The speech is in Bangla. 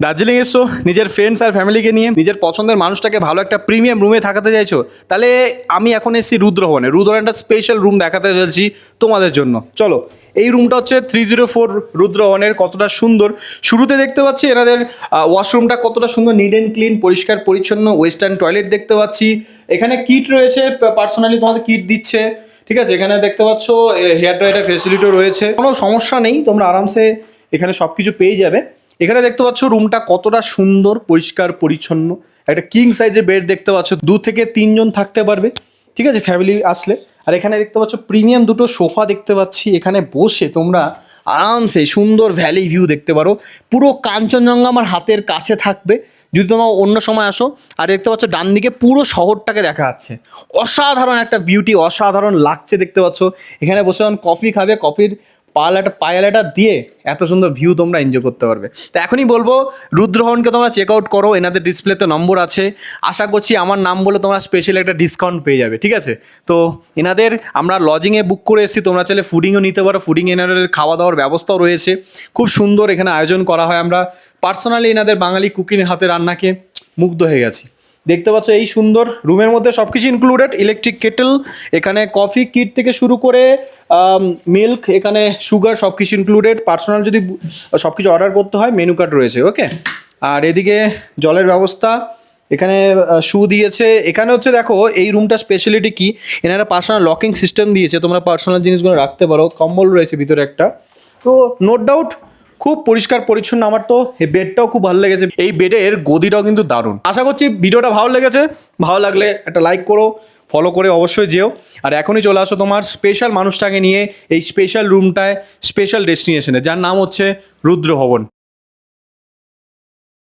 দার্জিলিং এসছো নিজের ফ্রেন্ডস আর ফ্যামিলিকে নিয়ে, নিজের পছন্দের মানুষটাকে ভালো একটা প্রিমিয়াম রুমে থাকাতে চাইছো, তাহলে আমি এখন এসেছি রুদ্রভবনে। রুদ্রভবনে একটা স্পেশাল রুম দেখাতে চলছি তোমাদের জন্য। চলো, এই রুমটা হচ্ছে 304 রুদ্রভবনের। কতটা সুন্দর! শুরুতে দেখতে পাচ্ছি এনাদের ওয়াশরুমটা কতটা সুন্দর, নিট অ্যান্ড ক্লিন, পরিষ্কার পরিচ্ছন্ন। ওয়েস্টার্ন টয়লেট দেখতে পাচ্ছি। এখানে কিট রয়েছে, পার্সোনালি তোমাদের কিট দিচ্ছে। ঠিক আছে, এখানে দেখতে পাচ্ছ হেয়ার ড্রায়ারের ফেসিলিটিও রয়েছে। কোনো সমস্যা নেই, তোমরা আরামসে এখানে সব কিছু পেয়ে যাবে। এখানে দেখতে পাচ্ছ রুমটা কতটা সুন্দর, পরিষ্কার পরিচ্ছন্ন। একটা কিং সাইজের বেড দেখতে পাচ্ছ, 2 থেকে 3 জন থাকতে পারবে। ঠিক আছে, ফ্যামিলি আসলে। আর এখানে দেখতে পাচ্ছ প্রিমিয়াম দুটো সোফা দেখতে পাচ্ছি। এখানে বসে তোমরা আরামসে সুন্দর ভ্যালি ভিউ দেখতে পারো। পুরো কাঞ্চনজঙ্ঘা আমার হাতের কাছে থাকবে যদি তোমরা অন্য সময় আসো। আর দেখতে পাচ্ছ ডান দিকে পুরো শহরটাকে দেখা যাচ্ছে। অসাধারণ একটা বিউটি, অসাধারণ লাগছে দেখতে পাচ্ছ। এখানে বসে যখন কফি খাবে, কফির পায়ালাটা দিয়ে এত সুন্দর ভিউ তোমরা এনজয় করতে পারবে। তো এখনই বলবো রুদ্রভবনকে তোমরা চেক আউট করো। এনাদের ডিসপ্লেতে নম্বর আছে, আশা করছি আমার নাম বলে তোমরা স্পেশাল একটা ডিসকাউন্ট পেয়ে যাবে। ঠিক আছে, তো এনাদের আমরা লজিংয়ে বুক করে এসেছি, তোমরা চাইলে ফুডিংও নিতে পারো। ফুডিং এনাদের খাওয়া দাওয়ার ব্যবস্থাও রয়েছে, খুব সুন্দর এখানে আয়োজন করা হয়। আমরা পার্সোনালি এনাদের বাঙালি কুকিং হাতে রান্নাকে মুগ্ধ হয়ে গেছি। দেখতে পাচ্ছ এই সুন্দর রুমের মধ্যে সব কিছু ইনক্লুডেড, ইলেকট্রিক কেটেল, এখানে কফি কিট থেকে শুরু করে মিল্ক, এখানে সুগার, সব কিছু ইনক্লুডেড। পার্সোনাল যদি সব কিছু অর্ডার করতে হয় মেনু কার্ড রয়েছে। ওকে, আর এদিকে জলের ব্যবস্থা, এখানে শু দিয়েছে। এখানে হচ্ছে দেখো এই রুমটা স্পেশালিটি কি, এনারা পার্সোনাল লকিং সিস্টেম দিয়েছে, তোমরা পার্সোনাল জিনিসগুলো রাখতে পারো। কম্বল রয়েছে ভিতরে একটা। তো নোট ডাউট খুব পরিষ্কার পরিচ্ছন্ন। আমার তো এই বেডটাও খুব ভালো লেগেছে, এই বেডের গদিটাও কিন্তু দারুণ। আশা করছি ভিডিওটা ভালো লেগেছে। ভালো লাগলে একটা লাইক করো, ফলো করে অবশ্যই যেও। আর এখনই চলে আসো তোমার স্পেশাল মানুষটাকে নিয়ে এই স্পেশাল রুমটায়, স্পেশাল ডেস্টিনেশনে, যার নাম হচ্ছে রুদ্রভবন।